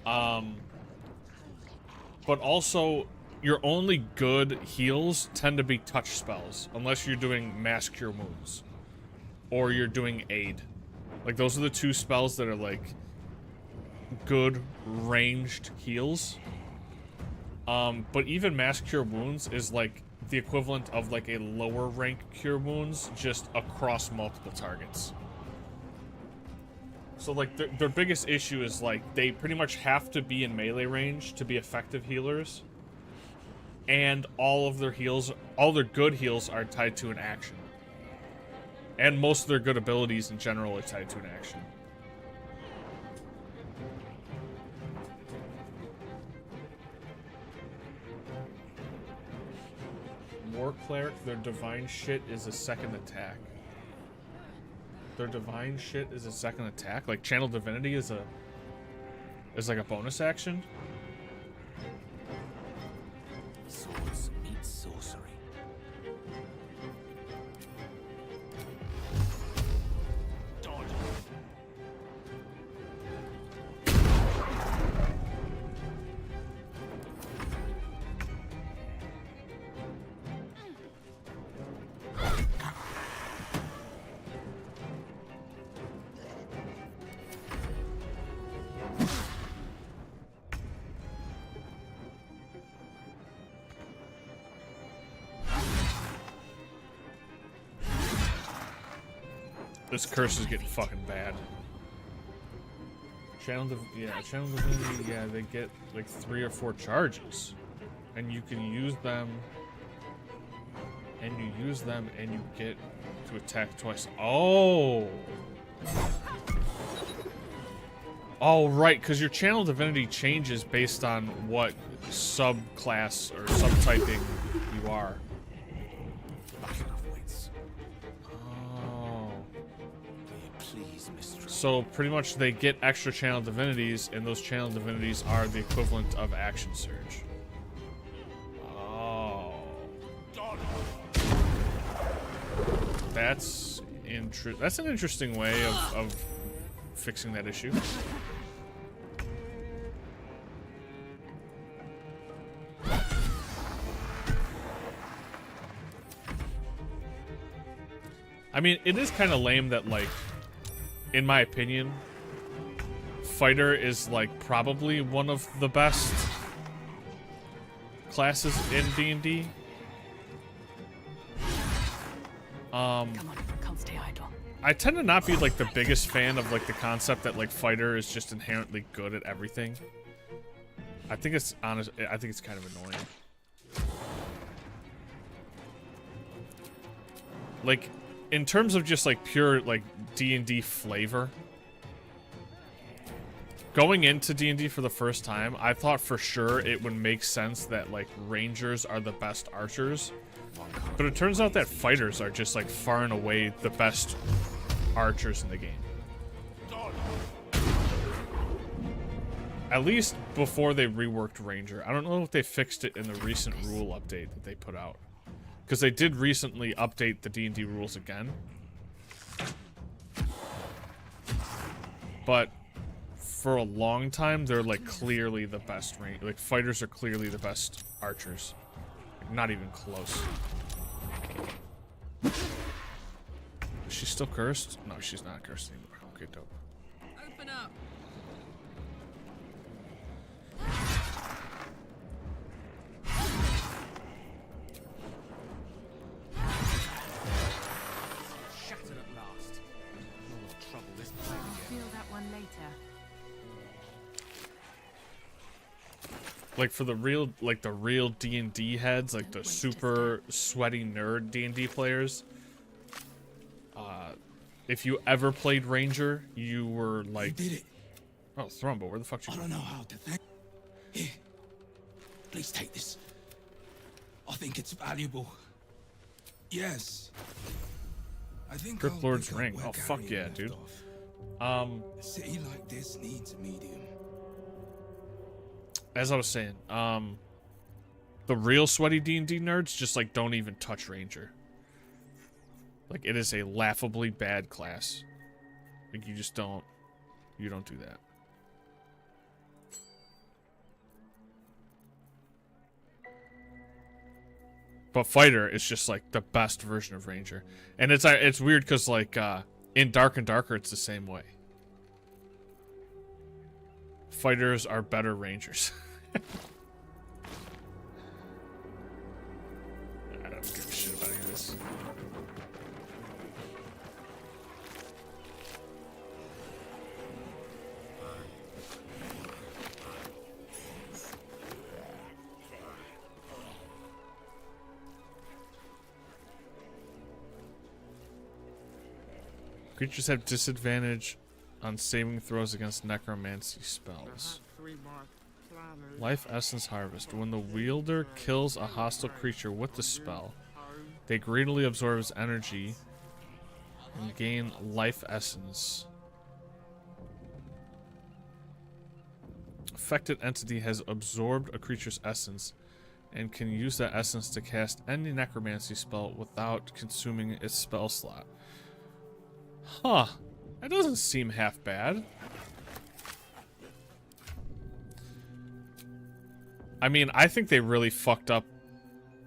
But also, your only good heals tend to be touch spells, unless you're doing mass cure wounds. Or you're doing aid. Like, those are the two spells that are, like, good ranged heals. But even mass cure wounds is, like, the equivalent of, like, a lower rank cure wounds, just across multiple targets. So, like, their biggest issue is, like, they pretty much have to be in melee range to be effective healers. And all of their heals, all their good heals are tied to an action. And most of their good abilities in general are tied to an action. War Cleric, their divine shit is a second attack. Their divine shit is a second attack? Like Channel Divinity is like a bonus action? Swords meet sorcery. This curse is getting fucking bad. Channel Divinity, yeah, they get like 3 or 4 charges. And you can use them. And you use them and you get to attack twice. Oh! Oh, right, because your Channel Divinity changes based on what subclass or subtyping you are. So pretty much they get extra Channel Divinities, and those Channel Divinities are the equivalent of Action Surge. Oh. That's an interesting way of fixing that issue. I mean, it is kind of lame that, like, in my opinion, Fighter is, like, probably one of the best classes in D&D. Come on, can't stay idle. I tend to not be, like, the biggest fan of, like, the concept that, like, Fighter is just inherently good at everything. I think it's kind of annoying. Like, in terms of just, like, pure, like, D&D flavor, going into D&D for the first time, I thought for sure it would make sense that, like, Rangers are the best archers. But it turns out that Fighters are just, like, far and away the best archers in the game. At least before they reworked Ranger. I don't know if they fixed it in the recent rule update that they put out. Because they did recently update the D&D rules again. But for a long time, they're, like, clearly the best range. Like, Fighters are clearly the best archers. Like, not even close. Is she still cursed? No, she's not cursed anymore. Okay, dope. Open up. Shattered at last. No more trouble this time I'll again. feel that one later. Like, for the real D&D heads, like the super sweaty nerd D&D players, if you ever played Ranger, you were like, You did it. oh, Thrumbo, where the fuck you I go? don't know how to thank. Here, please take this. I think it's valuable. Yes. I think Crypt I'll Lord's pick up ring. where Oh, fuck Carrion yeah, left dude. off. A city like this needs a medium. As I was saying, the real sweaty D&D nerds just, like, don't even touch Ranger. Like, it is a laughably bad class. Like, you don't do that. But fighter is just like the best version of ranger. And it's weird because like in Dark and Darker it's the same way. Fighters are better rangers. I don't give a shit about any of this. Creatures have disadvantage on saving throws against necromancy spells. Life Essence Harvest. When the wielder kills a hostile creature with the spell, they greedily absorb its energy and gain Life Essence. Affected entity has absorbed a creature's essence and can use that essence to cast any necromancy spell without consuming its spell slot. Huh. That doesn't seem half bad. I mean, I think they really fucked up.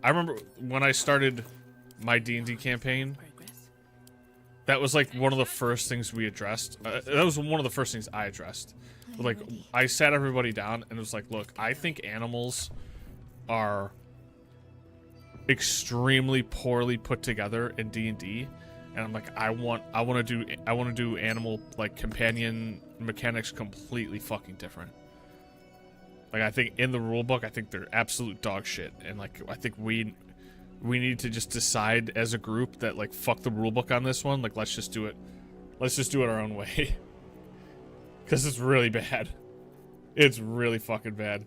I remember when I started my D&D campaign, that was like one of the first things we addressed. That was one of the first things I addressed. Like, I sat everybody down and it was like, look, I think animals are extremely poorly put together in D&D. And I'm like, I want to do animal like companion mechanics completely fucking different. Like, I think in the rulebook, I think they're absolute dog shit, and like I think we need to just decide as a group that like fuck the rulebook on this one. Like, let's just do it our own way, because it's really bad. It's really fucking bad.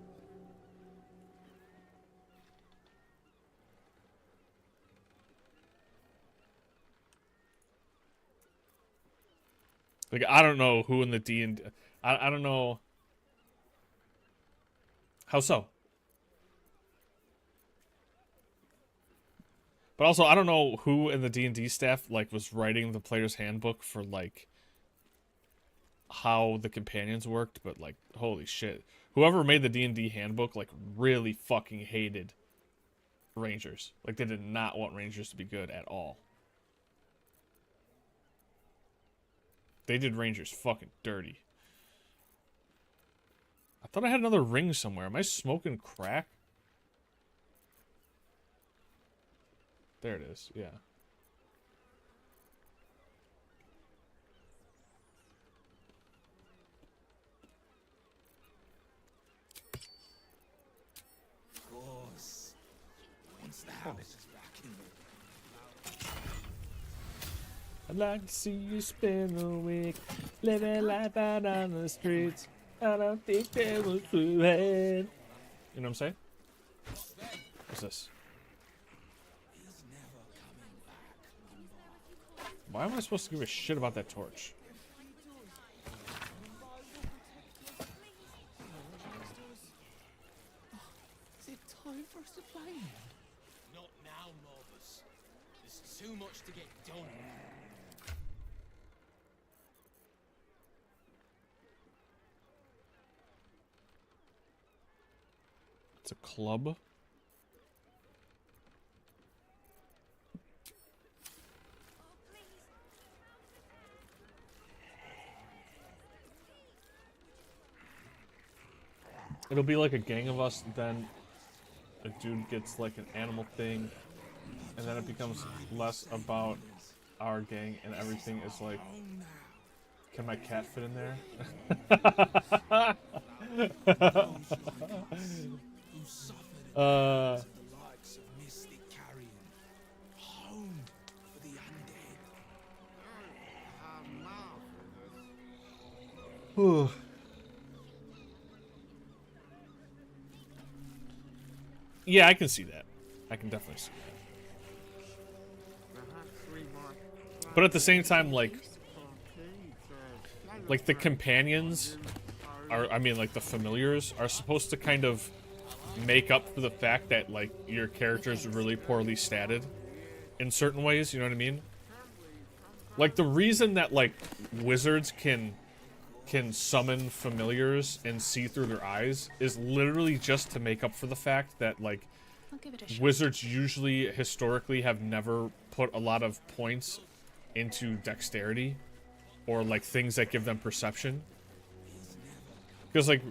Like, I don't know who in the D&D... I don't know... How so? But also, I don't know who in the D&D staff, like, was writing the player's handbook for, like, how the companions worked, but, like, holy shit. Whoever made the D&D handbook, like, really fucking hated Rangers. Like, they did not want Rangers to be good at all. They did Rangers fucking dirty. I thought I had another ring somewhere. Am I smoking crack? There it is, yeah. Of course. Once the house is back in the... I'd like to see you spend the week living life out on the streets. I don't think they will do it. You know what I'm saying? What's this? He's never coming back. Why am I supposed to give a shit about that torch? Is it time for us to play? Not now, Morbus. There's too much to get done. It's a club. It'll be like a gang of us, then a dude gets like an animal thing, and then it becomes less about our gang and everything is like, can my cat fit in there? Who suffered the likes of Mystic Carrion. Home for the undead. Yeah, I can see that. I can definitely see that. But at the same time, like the companions are, I mean, like the familiars are supposed to kind of make up for the fact that like your character is really poorly statted in certain ways, you know what I mean? Like the reason that like wizards can summon familiars and see through their eyes is literally just to make up for the fact that like give it a shot. wizards usually historically have never put a lot of points into dexterity or like things that give them perception. Because like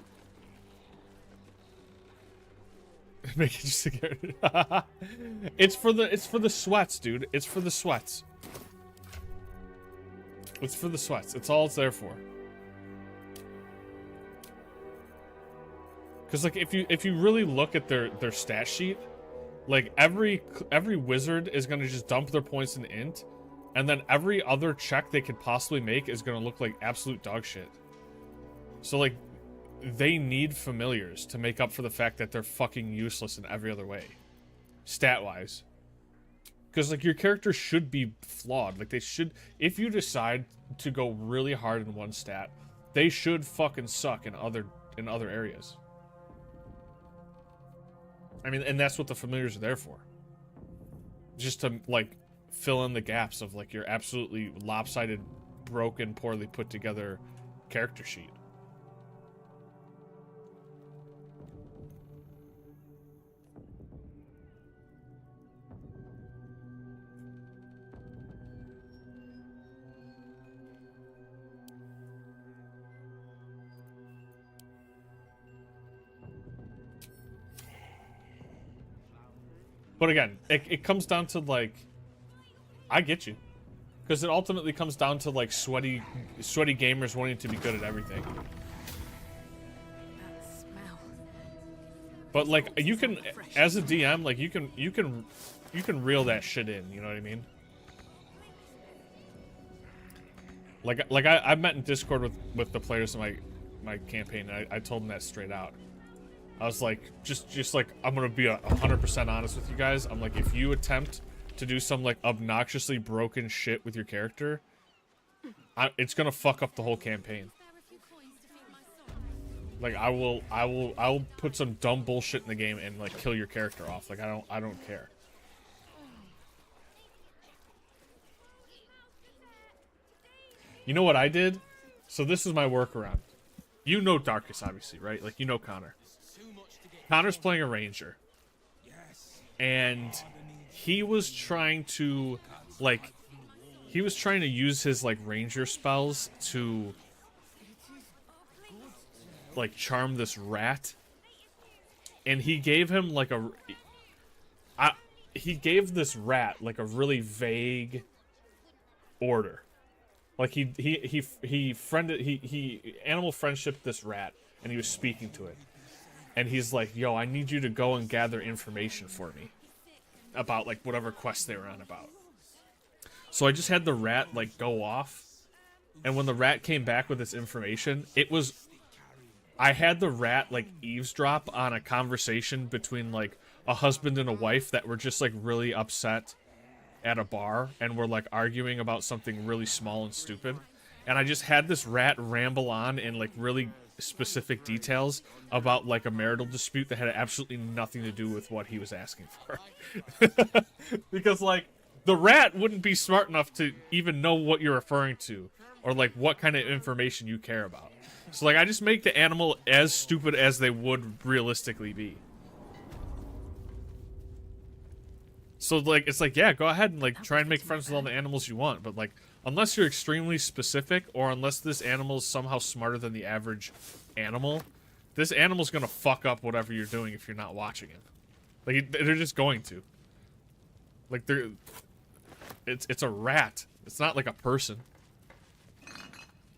make it just it's for the sweats, dude. It's for the sweats. It's for the sweats. It's all it's there for. Because like if you really look at their stat sheet, like every wizard is gonna just dump their points in int, and then every other check they could possibly make is gonna look like absolute dog shit. So like they need familiars to make up for the fact that they're fucking useless in every other way, stat wise. Because like your character should be flawed. Like they should, if you decide to go really hard in one stat, they should fucking suck in other areas. I mean, and that's what the familiars are there for. Just to like fill in the gaps of like your absolutely lopsided, broken, poorly put together character sheet. But again, it comes down to like, I get you, because it ultimately comes down to like sweaty gamers wanting to be good at everything. That smell. But like you can, as a DM, like you can reel that shit in. You know what I mean? Like I met in Discord with the players in my campaign. And I told them that straight out. I was like, just like, I'm gonna be 100% honest with you guys. I'm like, if you attempt to do some like obnoxiously broken shit with your character, it's gonna fuck up the whole campaign. Like I will put some dumb bullshit in the game and like kill your character off. Like I don't care. You know what I did? So this is my workaround. You know Darkus, obviously, right? Like you know Connor. Connor's playing a ranger, and he was trying to use his like ranger spells to like charm this rat, and he gave him like he gave this rat like a really vague order. Like he animal friendshiped this rat, and he was speaking to it. And he's like, yo, I need you to go and gather information for me about, like, whatever quest they were on about. So I just had the rat, like, go off. And when the rat came back with this information, I had the rat, like, eavesdrop on a conversation between, like, a husband and a wife that were just, like, really upset at a bar and were, like, arguing about something really small and stupid. And I just had this rat ramble on in, like, really specific details about like a marital dispute that had absolutely nothing to do with what he was asking for. Because like the rat wouldn't be smart enough to even know what you're referring to or like what kind of information you care about. So like I just make the animal as stupid as they would realistically be. So like it's like, yeah, go ahead and like try and make friends with all the animals you want, but like unless you're extremely specific, or unless this animal is somehow smarter than the average animal, this animal's gonna fuck up whatever you're doing if you're not watching it. Like, they're just going to. Like, it's a rat. It's not like a person.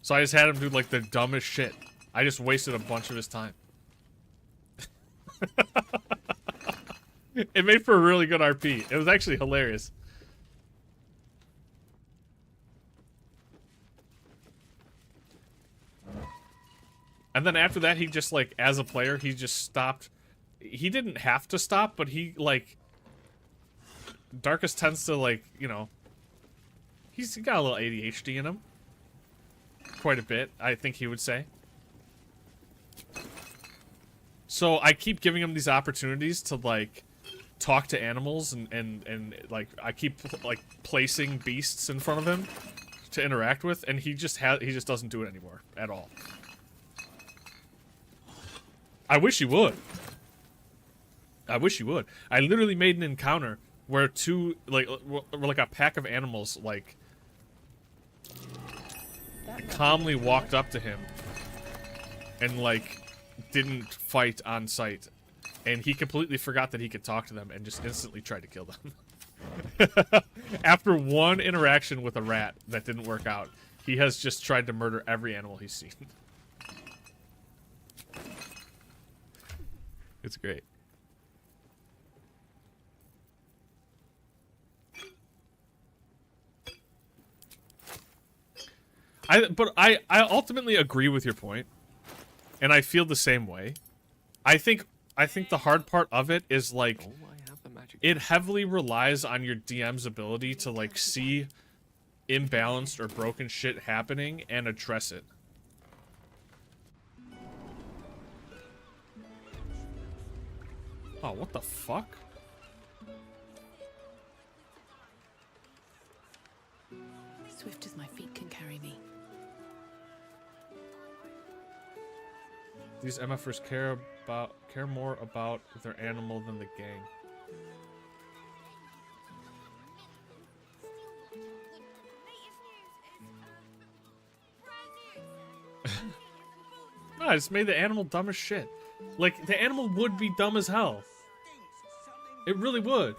So I just had him do, like, the dumbest shit. I just wasted a bunch of his time. It made for a really good RP. It was actually hilarious. And then after that, he just, like, as a player, he just stopped. He didn't have to stop, but he, like... Darkus tends to, like, you know... He's got a little ADHD in him. Quite a bit, I think he would say. So I keep giving him these opportunities to, like, talk to animals, and like, I keep, like, placing beasts in front of him to interact with, and he just doesn't do it anymore at all. I wish he would. I wish you would. I literally made an encounter where two, like a pack of animals, like, calmly walked up to him and, like, didn't fight on sight. And he completely forgot that he could talk to them and just instantly tried to kill them. After one interaction with a rat that didn't work out, he has just tried to murder every animal he's seen. It's great. But I ultimately agree with your point, and I feel the same way. I think the hard part of it is, like, it heavily relies on your DM's ability to, like, see imbalanced or broken shit happening and address it. Oh, what the fuck? Swift as my feet can carry me. These MFers care more about their animal than the gang. No, I just made the animal dumb as shit. Like, the animal would be dumb as hell. It really would.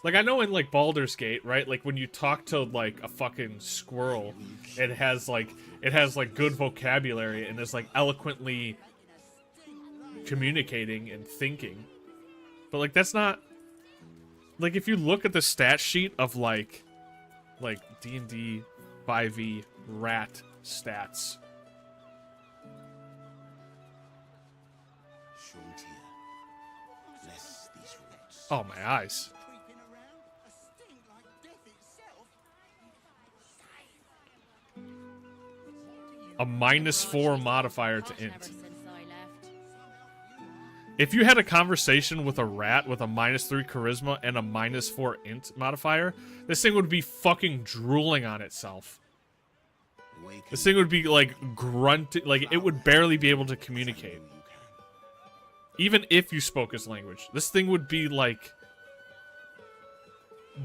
Like, I know in, like, Baldur's Gate, right? Like, when you talk to, like, a fucking squirrel, it has, like, good vocabulary and is, like, eloquently communicating and thinking. But, like, that's not... Like, if you look at the stat sheet of, like D&D 5e rat stats... Oh, my eyes. A -4 modifier to int. If you had a conversation with a rat with a -3 charisma and a -4 int modifier, this thing would be fucking drooling on itself. This thing would be, like, grunting, like, it would barely be able to communicate. Even if you spoke his language. This thing would be, like,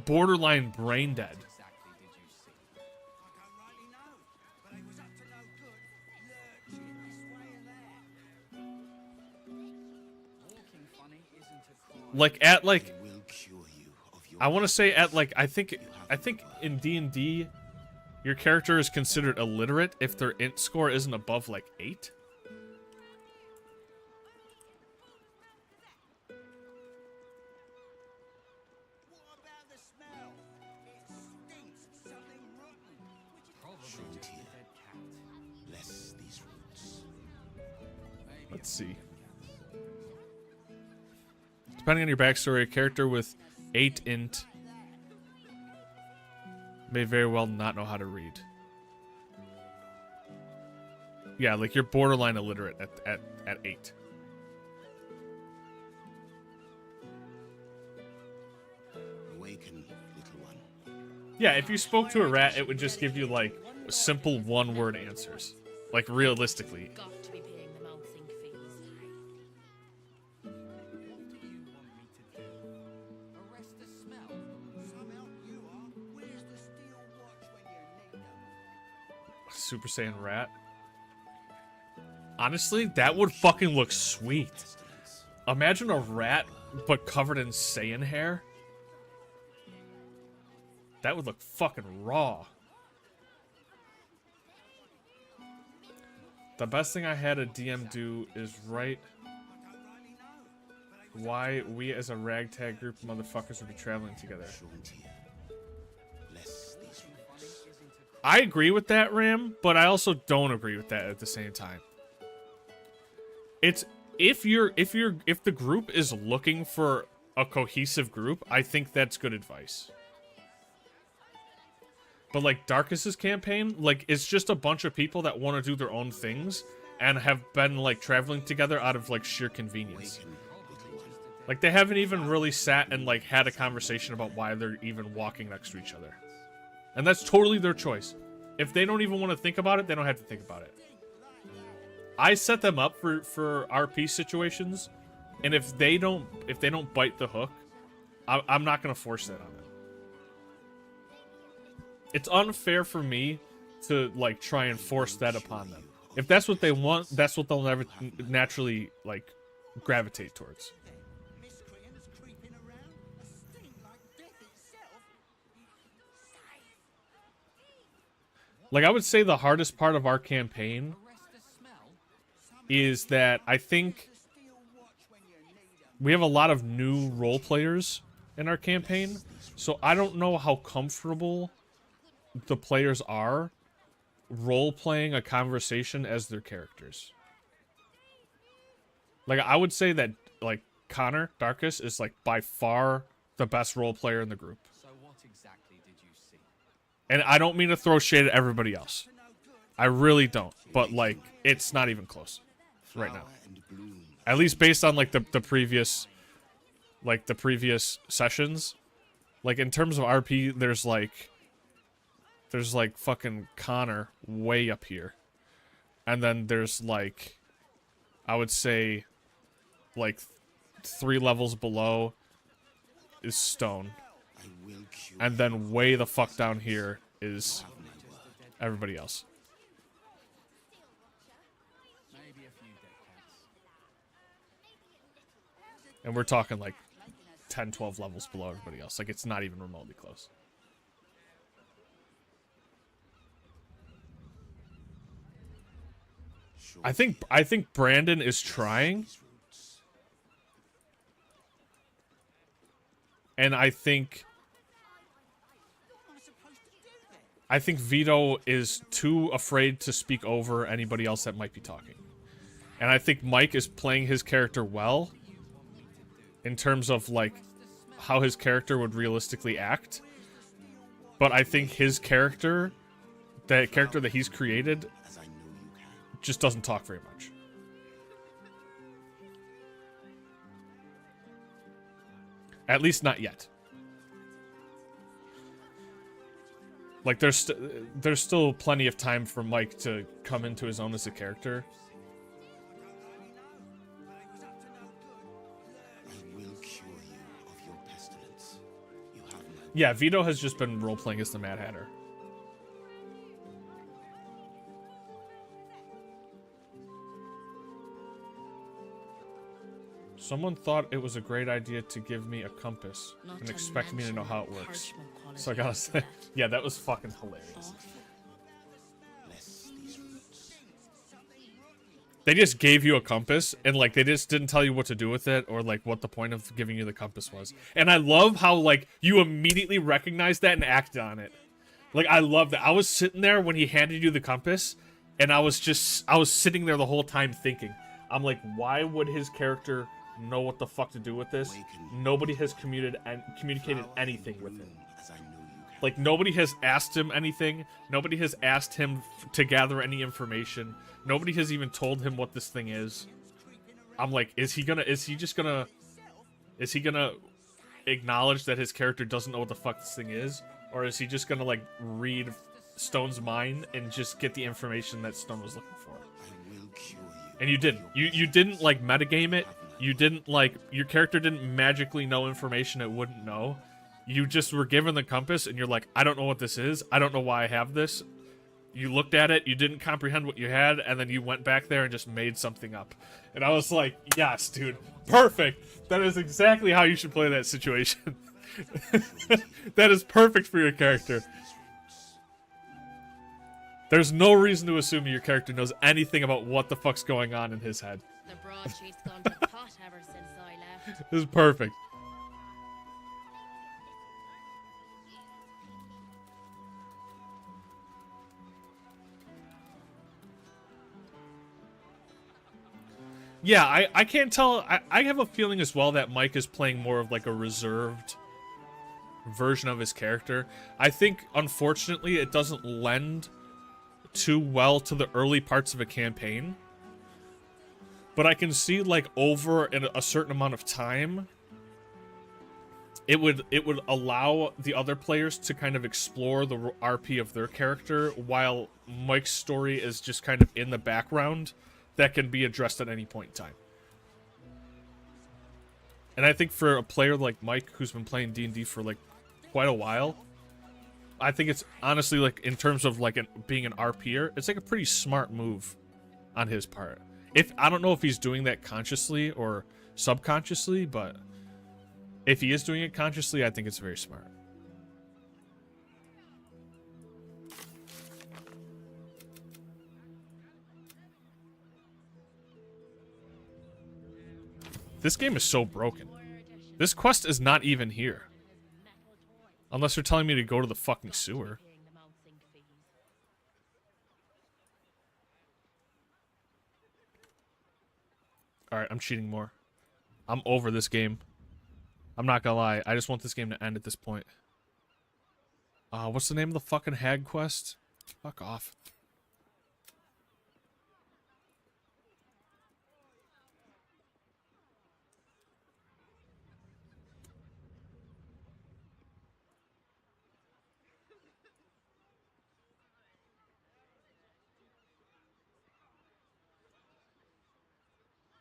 borderline brain dead. Like, at, like... I want to say at, like, I think in D&D, your character is considered illiterate if their int score isn't above, like, 8. Let's see. Depending on your backstory, a character with 8 int may very well not know how to read. Yeah, like you're borderline illiterate at 8. Awaken, little one. Yeah, if you spoke to a rat, it would just give you, like, simple one-word answers. Like, realistically. Got to be paying the mouthing fees. What do you want me to do? Arrest the smell? Some help you are. Where's the steel watch when you need them? Super Saiyan rat. Honestly, that would fucking look sweet. Imagine a rat, but covered in Saiyan hair. That would look fucking raw. The best thing I had a DM do is write why we as a ragtag group of motherfuckers would be traveling together. I agree with that, Ram, but I also don't agree with that at the same time. It's if the group is looking for a cohesive group, I think that's good advice. But, like, Darkus's campaign, like, it's just a bunch of people that want to do their own things and have been, like, traveling together out of, like, sheer convenience. Like, they haven't even really sat and, like, had a conversation about why they're even walking next to each other. And that's totally their choice. If they don't even want to think about it, they don't have to think about it. I set them up for RP situations And if they don't bite the hook, I'm not gonna force that on them. It's unfair for me to like try and force that upon them. If that's what they want, that's what they'll never naturally like gravitate towards. Miscreants creeping around, a sting like death itself. Like I would say the hardest part of our campaign is that I think we have a lot of new role players in our campaign, so I don't know how comfortable the players are role-playing a conversation as their characters. Like, I would say that, like, Connor, Darkus, is, like, by far the best role player in the group. So what exactly did you see? And I don't mean to throw shade at everybody else. I really don't. But, like, it's not even close right now. At least based on, like, the previous sessions. Like, in terms of RP, there's like fucking Connor way up here. And then there's like, I would say like 3 levels below is Stone. And then way the fuck down here is everybody else. Maybe a few dead cats. And we're talking like 10, 12 levels below everybody else. Like it's not even remotely close. I think Brandon is trying. And I think Vito is too afraid to speak over anybody else that might be talking. And I think Mike is playing his character well in terms of like how his character would realistically act. But I think his character, that character that he's created, just doesn't talk very much. At least not yet. Like there's still plenty of time for Mike to come into his own as a character. Yeah, Vito has just been role-playing as the Mad Hatter. Someone thought it was a great idea to give me a compass and expect me to know how it works. So I gotta say, yeah, that was fucking hilarious. They just gave you a compass and like they just didn't tell you what to do with it or like what the point of giving you the compass was. And I love how like you immediately recognized that and acted on it. Like I love that. I was sitting there when he handed you the compass and I was sitting there the whole time thinking, I'm like, why would his character know what the fuck to do with this? Nobody has communicated anything with him. Like nobody has asked him anything. Nobody has asked him to gather any information. Nobody has even told him what this thing is. I'm like, is he gonna acknowledge that his character doesn't know what the fuck this thing is? Or is he just gonna like read Stone's mind and just get the information that Stone was looking for? And you didn't. You didn't like metagame it. You didn't like, your character didn't magically know information it wouldn't know. You just were given the compass and you're like, I don't know what this is. I don't know why I have this. You looked at it, you didn't comprehend what you had, and then you went back there and just made something up. And I was like, yes, dude, perfect. That is exactly how you should play that situation. That is perfect for your character. There's no reason to assume your character knows anything about what the fuck's going on in his head. The broadsheet's gone to pot ever since I left. This is perfect. Yeah, I can't tell. I have a feeling as well that Mike is playing more of like a reserved version of his character. I think, unfortunately, it doesn't lend too well to the early parts of a campaign. But I can see, like, over a certain amount of time, it would allow the other players to kind of explore the RP of their character, while Mike's story is just kind of in the background that can be addressed at any point in time. And I think for a player like Mike, who's been playing D&D for like quite a while, I think it's honestly like in terms of like being an RPer, it's like a pretty smart move on his part. If I don't know if he's doing that consciously or subconsciously, but if he is doing it consciously, I think it's very smart. This game is so broken. This quest is not even here. Unless they're telling me to go to the fucking sewer. Alright, I'm cheating more. I'm over this game. I'm not gonna lie. I just want this game to end at this point. What's the name of the fucking hag quest? Fuck off.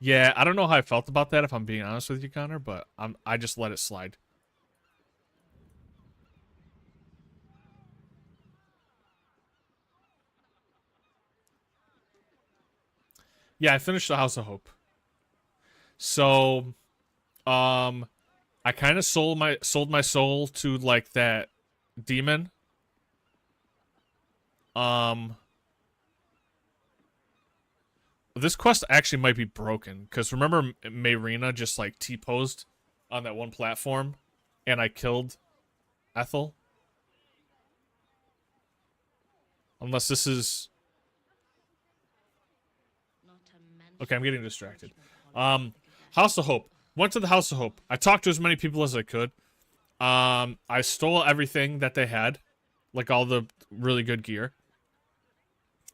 Yeah, I don't know how I felt about that, if I'm being honest with you, Connor, but I just let it slide. Yeah, I finished the House of Hope. So, I kind of sold my soul to like that demon. This quest actually might be broken, because remember Mayrina just like T-posed on that one platform and I killed Ethel? Unless this is... Okay, I'm getting distracted. House of Hope. Went to the House of Hope. I talked to as many people as I could. I stole everything that they had. Like all the really good gear.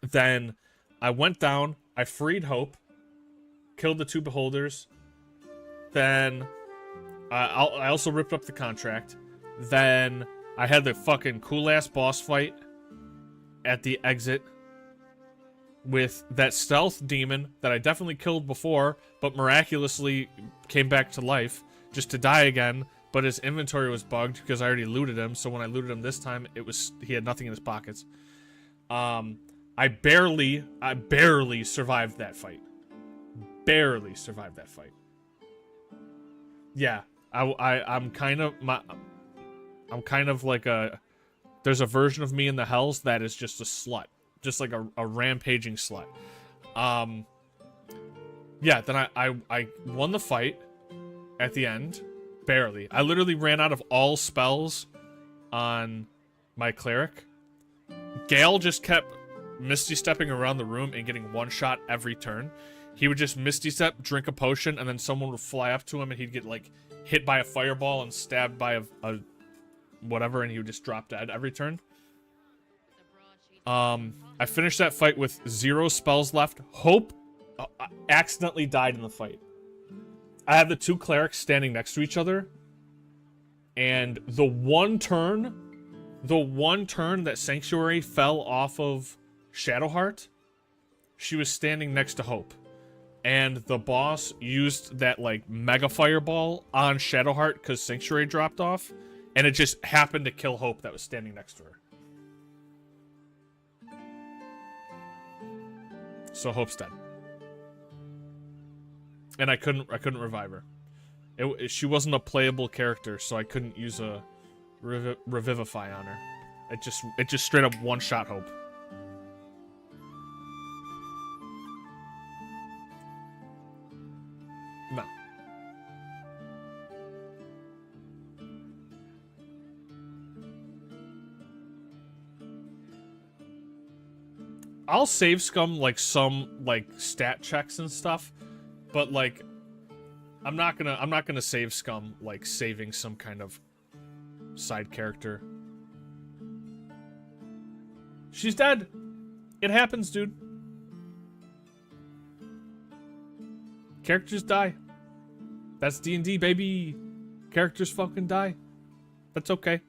Then I went down. I freed Hope. Killed the two beholders. Then I also ripped up the contract. Then I had the fucking cool-ass boss fight at the exit with that stealth demon that I definitely killed before, but miraculously came back to life just to die again. But his inventory was bugged because I already looted him. So when I looted him this time, he had nothing in his pockets. I barely survived that fight. Barely survived that fight. Yeah, I'm kind of like a... There's a version of me in the Hells that is just a slut. Just like a rampaging slut. Yeah, then I won the fight at the end. Barely. I literally ran out of all spells on my cleric. Gale just kept misty stepping around the room and getting one shot every turn. He would just misty step, drink a potion, and then someone would fly up to him and he'd get like hit by a fireball and stabbed by a whatever, and he would just drop dead every turn. I finished that fight with 0 spells left. Hope accidentally died in the fight. I had the two clerics standing next to each other, and the one turn that Sanctuary fell off of Shadowheart, she was standing next to Hope, and the boss used that like mega fireball on Shadowheart because Sanctuary dropped off, and it just happened to kill Hope that was standing next to her. So Hope's dead. And I couldn't revive her. She wasn't a playable character, so I couldn't use a revivify on her. It just straight up one-shot Hope. No. I'll save scum like some like stat checks and stuff, but like I'm not gonna save scum like saving some kind of side character. She's dead. It happens, dude. Characters die. That's D&D, baby. Characters fucking die. That's okay.